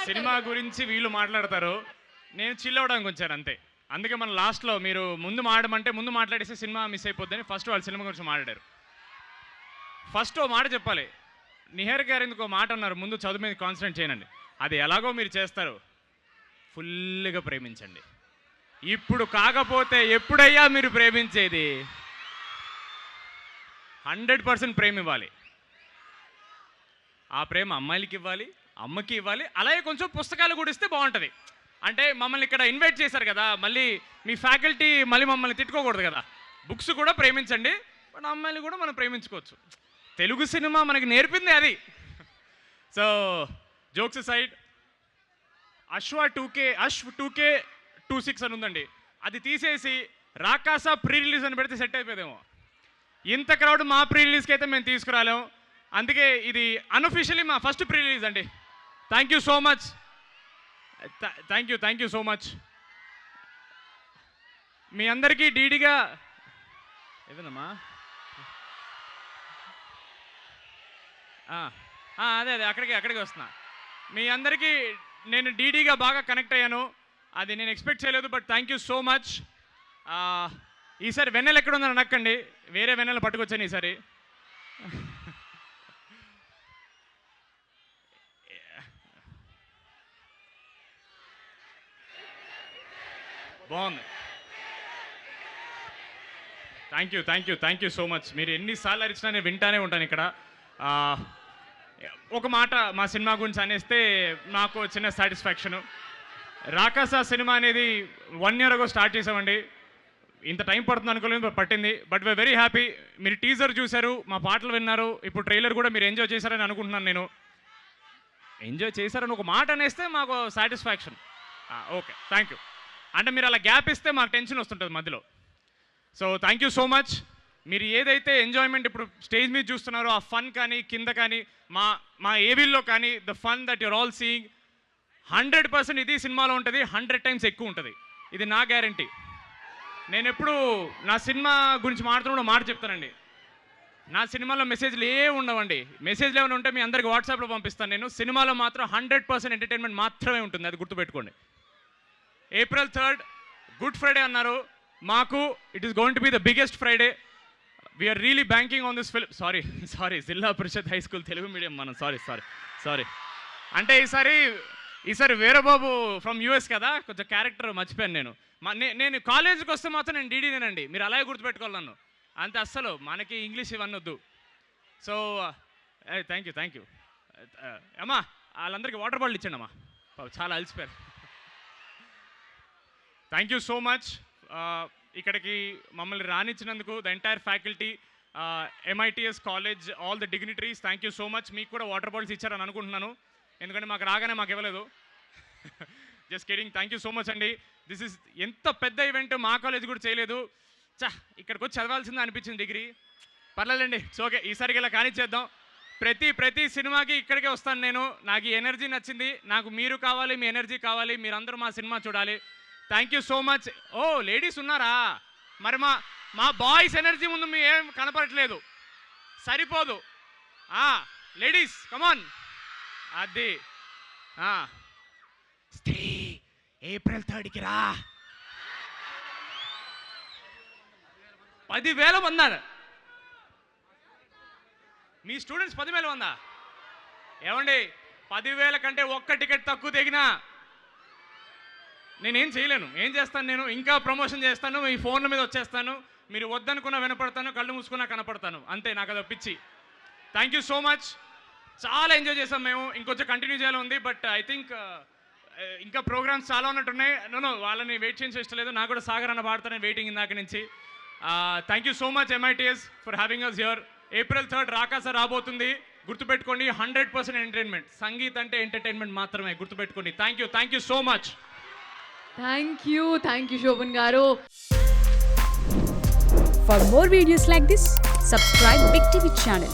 Cinema గురించి వీళ్ళు మాట్లాడతారు, నేను చిల్ అవ్వడానికి వచ్చాను అంతే. అందుకే మన లాస్ట్లో మీరు ముందు మాట్లాడేస్తే సినిమా మిస్ అయిపోద్దని ఫస్ట్ వాళ్ళు సినిమా గురించి మాట్లాడారు. ఫస్ట్ ఓ మాట చెప్పాలి, నిహార్ గారు ఎందుకు మాట అన్నారు, ముందు చదువు మీద కాన్సన్ట్రేట్ చేయనండి. అది ఎలాగో మీరు చేస్తారు, ఫుల్గా ప్రేమించండి. ఇప్పుడు కాకపోతే ఎప్పుడయ్యా మీరు ప్రేమించేది? 100% ప్రేమ ఇవ్వాలి. ఆ ప్రేమ అమ్మాయిలకి ఇవ్వాలి, అమ్మకి ఇవ్వాలి. అలాగే కొంచెం పుస్తకాలు కూడా ఇస్తే బాగుంటుంది. అంటే మమ్మల్ని ఇక్కడ ఇన్వైట్ చేశారు కదా, మళ్ళీ మీ ఫ్యాకల్టీ మళ్ళీ మమ్మల్ని తిట్టుకోకూడదు కదా. బుక్స్ కూడా ప్రేమించండి, బట్ అమ్మాయిలు కూడా మనం ప్రేమించుకోవచ్చు. తెలుగు సినిమా మనకి నేర్పింది అది. సో జోక్స్ సైడ్, అష్ 2K 26 అని ఉందండి, అది తీసేసి రాకాసా ప్రీ రిలీజ్ అని పెడితే సెట్ అయిపోయేదేమో. ఇంత క్రౌడ్ మా ప్రీ రిలీజ్కి అయితే మేము తీసుకురాలేము. అందుకే ఇది అన్అఫీషియలీ మా ఫస్ట్ ప్రీ రిలీజ్ అండి. Thank you so much, thank you so much. మీ అందరికీ డీడీగా ఏదమ్మా అదే అక్కడికి వస్తున్నా. మీ అందరికీ నేను డీడీగా బాగా కనెక్ట్ అయ్యాను, అది నేను ఎక్స్పెక్ట్ చేయలేదు, but thank you so much. ఈసారి వెన్నెల ఎక్కడ ఉందని అనక్కండి, వేరే వెన్నెల పట్టుకొచ్చాను ఈసారి. బాగుంది. Thank you so much. మీరు ఎన్నిసార్లు అరిచినా నేను వింటానే ఉంటాను ఇక్కడ. ఒక మాట మా సినిమా గురించి అనేస్తే నాకు చిన్న సాటిస్ఫాక్షను. రాకాసా సినిమా అనేది 1 year ago స్టార్ట్ చేసామండి. ఇంత టైం పడుతుంది అనుకోలేదు, పట్టింది. But we're very happy. మీరు టీజర్ చూశారు, మా పాటలు విన్నారు, ఇప్పుడు ట్రైలర్ కూడా మీరు ఎంజాయ్ చేశారని అనుకుంటున్నాను. నేను ఎంజాయ్ చేశారని ఒక మాట అనేస్తే మాకు సాటిస్ఫాక్షన్. Okay, thank you. అంటే మీరు అలా గ్యాప్ ఇస్తే మాకు టెన్షన్ వస్తుంటుంది మధ్యలో. So thank you so much. మీరు ఏదైతే ఎంజాయ్మెంట్ ఇప్పుడు స్టేజ్ మీద చూస్తున్నారో, ఆ ఫన్ కానీ కింద కానీ మా ఏవీల్లో కానీ, the fun that you're all seeing 100% ఇది సినిమాలో ఉంటుంది, 100 times ఎక్కువ ఉంటుంది. ఇది నా గ్యారంటీ. నేను ఎప్పుడు నా సినిమా గురించి మాట్లాడుతున్న మాట చెప్తానండి, నా సినిమాలో మెసేజ్లు ఉండవండి. మెసేజ్లు ఏమైనా ఉంటే మీ అందరికి వాట్సాప్లో పంపిస్తాను నేను. సినిమాలో మాత్రం 100% ఎంటర్టైన్మెంట్ మాత్రమే ఉంటుంది, అది గుర్తుపెట్టుకోండి. April 3rd గుడ్ ఫ్రైడే అన్నారు మాకు. It is going to be the biggest Friday. We're really banking on this film. Sorry Zilla Parishad high school Telugu medium మనం. సారీ అంటే ఈసారి వీరబాబు ఫ్రమ్ యూఎస్ కదా, కొంచెం క్యారెక్టర్ మర్చిపోయాను నేను. నేను కాలేజీకి వస్తే మాత్రం నేను డీడీనేనండి, మీరు అలాగే గుర్తుపెట్టుకోవాలి నన్ను. అంతే, అస్సలు మనకి ఇంగ్లీష్ ఇవన్నీ వద్దు. సో థ్యాంక్ యూ అమ్మా. వాళ్ళందరికీ వాటర్ బాటిల్ ఇచ్చండి అమ్మా, చాలా అలసిపోయారు. Thank you so much. ఇక్కడికి మమ్మల్ని రానిచ్చినందుకు the entire faculty, MITS college, all the dignitaries, thank you so much. మీకు కూడా వాటర్ బాటిల్స్ ఇచ్చారని అనుకుంటున్నాను, ఎందుకంటే మాకు రాగానే మాకు ఇవ్వలేదు. Just kidding. Thank you so much అండి. దిస్ ఇస్ ఎంత పెద్ద ఈవెంట్ మా కాలేజ్ కూడా చేయలేదు. ఇక్కడికి వచ్చి చదవాల్సిందే అనిపించింది డిగ్రీ. పర్లేదండి, ఓకే, ఈసారికి ఇలా కానిచ్చేద్దాం. ప్రతి సినిమాకి ఇక్కడికే వస్తాను నేను. నాకు ఈ ఎనర్జీ నచ్చింది, నాకు మీరు కావాలి, మీ ఎనర్జీ కావాలి, మీరందరూ మా సినిమా చూడాలి. Thank you so much. Oh ladies ఉన్నారా? మరి మా బాయ్స్ ఎనర్జీ ముందు మీ ఏం కనపడట్లేదు, సరిపోదు. లేడీస్ కమాన్. అది స్త్రీ April 3rd రా. 10,000 మంది మీ స్టూడెంట్స్. 10,000 మందా? ఏమండి, 10,000 కంటే ఒక్క టికెట్ తక్కువ తెగినా నేనేం చేయలేను. ఏం చేస్తాను నేను? ఇంకా ప్రమోషన్ చేస్తాను, మీ ఫోన్ల మీద వచ్చేస్తాను, మీరు వద్దనుకున్నా వినపడతాను, కళ్ళు మూసుకున్నా కనపడతాను, అంతే. నాకు అది పిచ్చి. Thank you so much. చాలా ఎంజాయ్ చేసాం మేము. ఇంకొంచెం కంటిన్యూ చేయాలి ఉంది, బట్ ఐ థింక్ ఇంకా ప్రోగ్రామ్స్ చాలా ఉన్నట్టున్నాయి. నో వాళ్ళని వెయిట్ చేయించే ఇష్టం లేదు. నాకు కూడా సాగర్ అన్న పాడతాను వెయిటింగ్ ఇందాక నుంచి. Thank you so much MITS for having us here. April 3rd Rakaasa రాబోతుంది, గుర్తుపెట్టుకోండి. 100% ఎంటర్టైన్మెంట్. సంగీత్ అంటే ఎంటర్టైన్మెంట్ మాత్రమే, గుర్తుపెట్టుకోండి. Thank you so much. Thank you Shobhan garu. For more videos like this, subscribe Big TV channel.